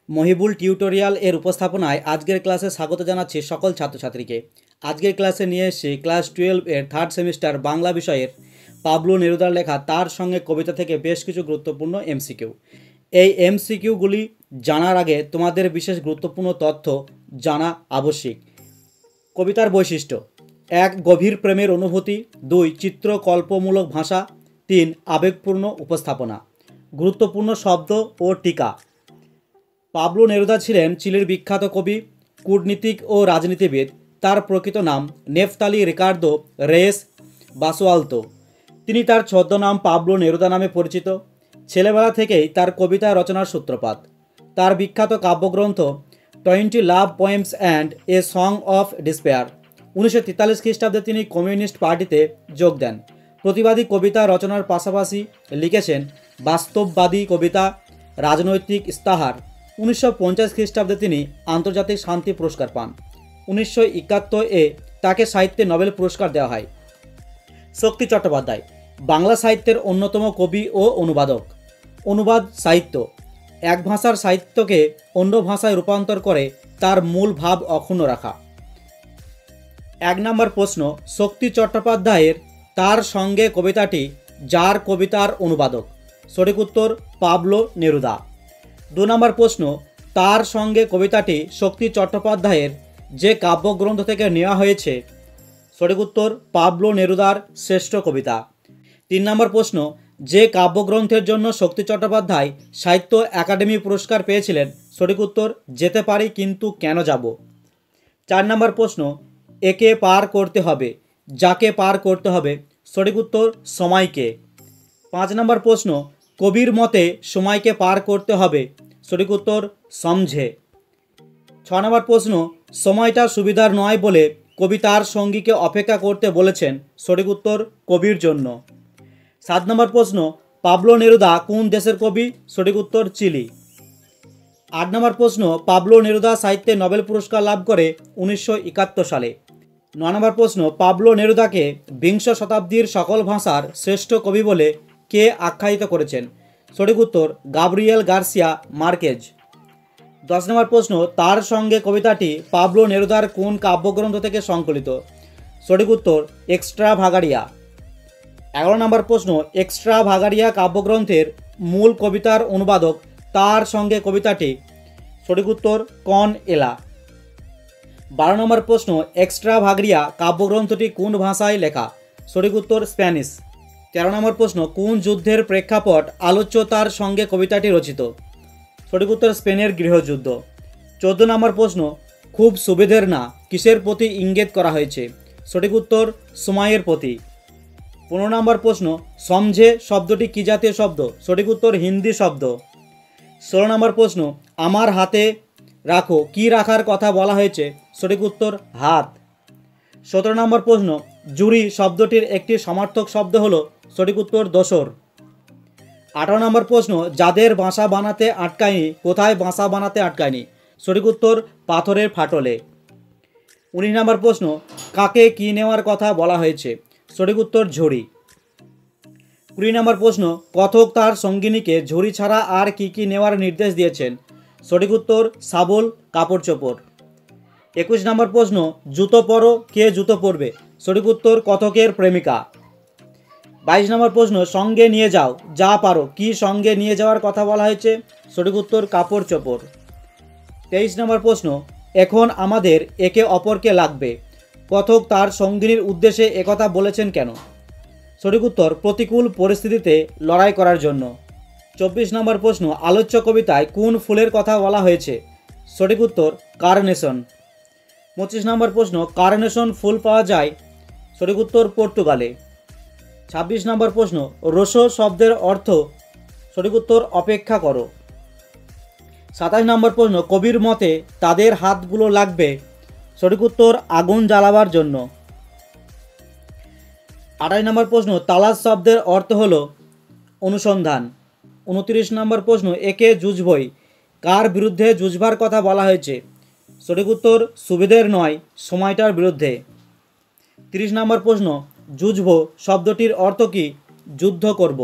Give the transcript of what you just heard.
Mohibul tutorial এর উপস্থাপনায় আজকের ক্লাসে স্বাগত জানাচ্ছি সকল ছাত্রছাত্রীকে। আজকের ক্লাসে নিয়ে এসেছি ক্লাস 12 এর থার্ড সেমিস্টার বাংলা বিষয়ের পাবলো নেরুদার লেখা তার সঙ্গে কবিতা থেকে বেশ কিছু গুরুত্বপূর্ণ এমসিকিউ। এই এমসিকিউগুলি জানার আগে তোমাদের বিশেষ গুরুত্বপূর্ণ তথ্য জানা আবশ্যিক। কবিতার বৈশিষ্ট্য: 1. গভীর প্রেমের অনুভূতি। 2. চিত্রকল্পমূলক ভাষা। 3. আবেগপূর্ণ উপস্থাপনা। গুরুত্বপূর্ণ শব্দ ও টিকা। পাবলো নেরুদা ছিলেন চিলির বিখ্যাত কবি, কূটনীতিক ও রাজনীতিবিদ। তার প্রকৃত নাম নেফতালি রিকার্দো রেস বাসোয়ালতো। তিনি তার ছদ্মনাম পাবলো নেরুদা নামে পরিচিত। ছেলেবেলা থেকেই তার কবিতা রচনার সূত্রপাত। তার বিখ্যাত কাব্যগ্রন্থ 20 love poems and a song of despair. 1943 খ্রিস্টাব্দে তিনি কমিউনিস্ট পার্টিতে যোগ দেন। প্রতিবাদী কবিতা রচনার পাশাপাশি লিখেছেন বাস্তববাদী কবিতা, রাজনৈতিক ইস্তাহার। 1950 খ্রিস্টাব্দে তিনি আন্তর্জাতিক শান্তি পুরস্কার পান। 1971 তাকে সাহিত্যে নোবেল পুরস্কার দেওয়া হয়। শক্তি চট্টোপাধ্যায় বাংলা সাহিত্যের অন্যতম কবি ও অনুবাদক। অনুবাদ সাহিত্য এক ভাষার সাহিত্যকে অন্য ভাষায় রূপান্তর করে তার মূল ভাব অক্ষুণ্ণ রাখা। 1 নম্বর প্রশ্ন, শক্তি চট্টোপাধ্যায়ের তার সঙ্গে কবিতাটি যার কবিতার অনুবাদক? সঠিক উত্তর পাবলো নেরুদা। 2 নম্বর প্রশ্ন, তার সঙ্গে কবিতাটি শক্তি চট্টোপাধ্যায়ের যে কাব্যগ্রন্থ থেকে নেওয়া হয়েছে? সঠিক উত্তর পাবলো নেরুদার শ্রেষ্ঠ কবিতা। 3 নম্বর প্রশ্ন, যে কাব্যগ্রন্থের জন্য শক্তি চট্টোপাধ্যায় সাহিত্য একাডেমি পুরস্কার পেয়েছিলেন? সঠিক উত্তর যেতে পারি কিন্তু কেন যাব। 4 নম্বর প্রশ্ন, একে পার করতে হবে, যাকে পার করতে হবে? সঠিক উত্তর সময়কে। 5 নম্বর প্রশ্ন, কবির মতে সময়কে পার করতে হবে? সঠিক উত্তর সমঝে। 6 নম্বর প্রশ্ন, সময়টা সুবিধার নয় বলে কবি তার সঙ্গীকে অপেক্ষা করতে বলেছেন? সঠিক উত্তর কবির জন্য। 7 নম্বর প্রশ্ন, পাবলো নেরুদা কোন দেশের কবি? সঠিক উত্তর চিলি। 8 নম্বর প্রশ্ন, পাবলো নেরুদা সাহিত্যে নোবেল পুরস্কার লাভ করে 1971 সালে। 9 নম্বর প্রশ্ন, পাবলো নেরুদাকে বিংশ শতাব্দীর সকল ভাষার শ্রেষ্ঠ কবি বলে কে আখ্যায়িত করেছেন? সঠিক উত্তর গাব্রিয়েল গার্সিয়া মার্কেজ। 10 নম্বর প্রশ্ন, তার সঙ্গে কবিতাটি পাবলো নেরুদার কোন কাব্যগ্রন্থ থেকে সংকলিত? সঠিক উত্তর এক্সট্রা ভাগাড়িয়া। 11 নম্বর প্রশ্ন, এক্সট্রা ভাগাড়িয়া কাব্যগ্রন্থের মূল কবিতার অনুবাদক তার সঙ্গে কবিতাটি? সঠিক উত্তর কন এলা। 12 নম্বর প্রশ্ন, এক্সট্রা ভাগাড়িয়া কাব্যগ্রন্থটি কোন ভাষায় লেখা? সঠিক উত্তর স্প্যানিশ। 13 নম্বর প্রশ্ন, কোন যুদ্ধের প্রেক্ষাপট আলোচ্যতার সঙ্গে কবিতাটি রচিত? সঠিক উত্তর স্পেনের গৃহযুদ্ধ। 14 নম্বর প্রশ্ন, খুব সুবিধের না কিসের প্রতি ইঙ্গিত করা হয়েছে? সঠিক উত্তর সময়ের প্রতি। 15 নম্বর প্রশ্ন, সমঝে শব্দটি কী জাতীয় শব্দ? সঠিক উত্তর হিন্দি শব্দ। 16 নম্বর প্রশ্ন, আমার হাতে রাখো কি রাখার কথা বলা হয়েছে? সঠিক উত্তর হাত। 17 নম্বর প্রশ্ন, জুরি শব্দটির একটি সমার্থক শব্দ হলো? সঠিক উত্তর দোসর। 18 নম্বর প্রশ্ন, যাদের বাসা বানাতে আটকায়নি কোথায় বাসা বানাতে আটকায়নি? সঠিক উত্তর পাথরের ফাটলে। 19 নম্বর প্রশ্ন, কাকে কি নেওয়ার কথা বলা হয়েছে? সঠিক উত্তর ঝুড়ি। 20 নম্বর প্রশ্ন, কথক তার সঙ্গিনীকে ঝুড়ি ছাড়া আর কি কি নেওয়ার নির্দেশ দিয়েছেন? সঠিক উত্তর শাবল, কাপড় চোপড়। 21 নম্বর প্রশ্ন, জুতো পরো কে জুতো পরবে? সঠিক উত্তর কথকের প্রেমিকা। 22 নম্বর প্রশ্ন, সঙ্গে নিয়ে যাও যা পারো কি সঙ্গে নিয়ে যাওয়ার কথা বলা হয়েছে? সঠিক উত্তর কাপড় চোপড়। 23 নম্বর প্রশ্ন, এখন আমাদের একে অপরকে লাগবে, কথক তার সঙ্গিনীর উদ্দেশ্যে একথা বলেছেন কেন? সঠিক উত্তর প্রতিকূল পরিস্থিতিতে লড়াই করার জন্য। 24 নম্বর প্রশ্ন, আলোচ্য কবিতায় কোন ফুলের কথা বলা হয়েছে? সঠিক উত্তর কার্নেশন। 25 নম্বর প্রশ্ন, কার্নেশন ফুল পাওয়া যায়? সঠিক উত্তর পর্তুগালে। 26 নম্বর প্রশ্ন, রোসো শব্দের অর্থ? সঠিক উত্তর অপেক্ষা করো। 27 নম্বর প্রশ্ন, কবির মতে তাদের হাতগুলো লাগবে? সঠিক উত্তর আগুন জ্বালাবার জন্য। 28 নম্বর প্রশ্ন, তালাশ শব্দের অর্থ হলো অনুসন্ধান। 29 নম্বর প্রশ্ন, একে যুঝবই কার বিরুদ্ধে যুঝবার কথা বলা হয়েছে? সঠিক উত্তর সুবিধের নয় সময়টার বিরুদ্ধে। 30 নম্বর প্রশ্ন, যুঝব শব্দটির অর্থ কি? যুদ্ধ করব।